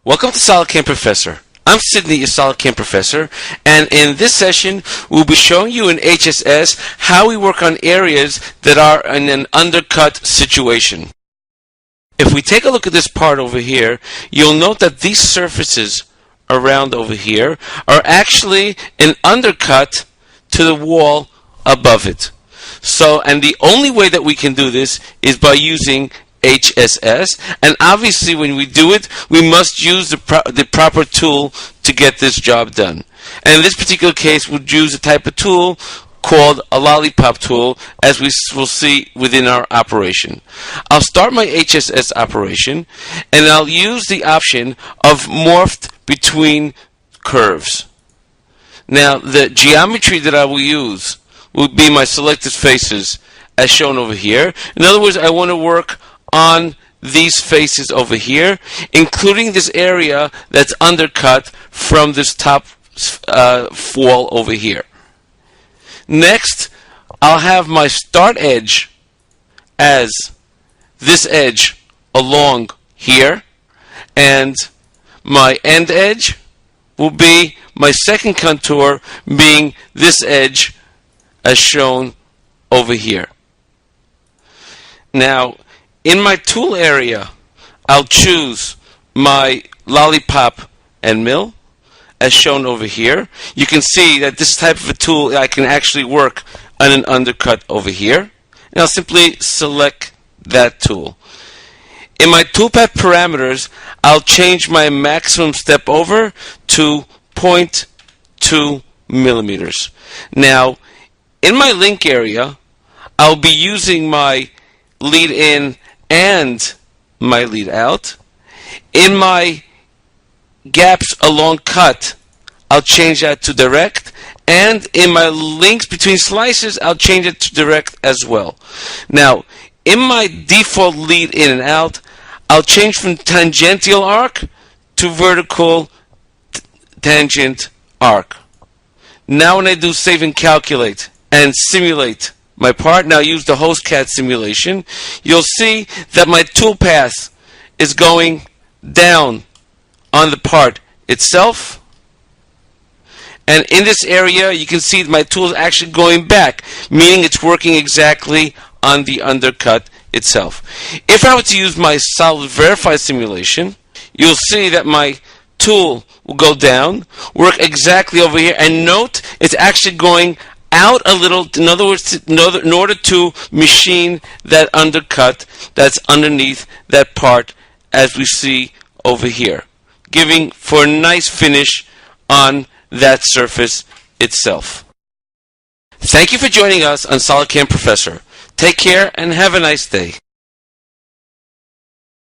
Welcome to SolidCAM Professor. I'm Sydney, your SolidCAM Professor, and in this session we'll be showing you in HSS how we work on areas that are in an undercut situation. If we take a look at this part over here, you'll note that these surfaces around over here are actually an undercut to the wall above it. And the only way that we can do this is by using HSS, and obviously when we do it, we must use the proper tool to get this job done. And in this particular case, we'll use a type of tool called a lollipop tool, as we will see within our operation. I'll start my HSS operation, and I'll use the option of morphed between curves. Now, the geometry that I will use will be my selected faces, as shown over here. In other words, I want to work on these faces over here, including this area that's undercut from this top wall over here. Next, I'll have my start edge as this edge along here, and my end edge will be my second contour being this edge as shown over here. Now, in my tool area, I'll choose my lollipop and mill, as shown over here. You can see that this type of a tool, I can actually work on an undercut over here. And I'll simply select that tool. In my toolpath parameters, I'll change my maximum step over to 0.2 millimeters. Now, in my link area, I'll be using my lead in and my lead out. In my gaps along cut, I'll change that to direct, and in my links between slices, I'll change it to direct as well. Now, in my default lead in and out, I'll change from tangential arc to vertical tangent arc. Now when I do save and calculate and simulate my part, now use the HostCAD simulation, you'll see that my toolpath is going down on the part itself, and in this area you can see that my tool is actually going back, meaning it's working exactly on the undercut itself. If I were to use my solid verify simulation, you'll see that my tool will go down, work exactly over here, and note it's actually going out a little, in other words, in order to machine that undercut that's underneath that part, as we see over here, giving for a nice finish on that surface itself. Thank you for joining us on SolidCAM Professor. Take care and have a nice day.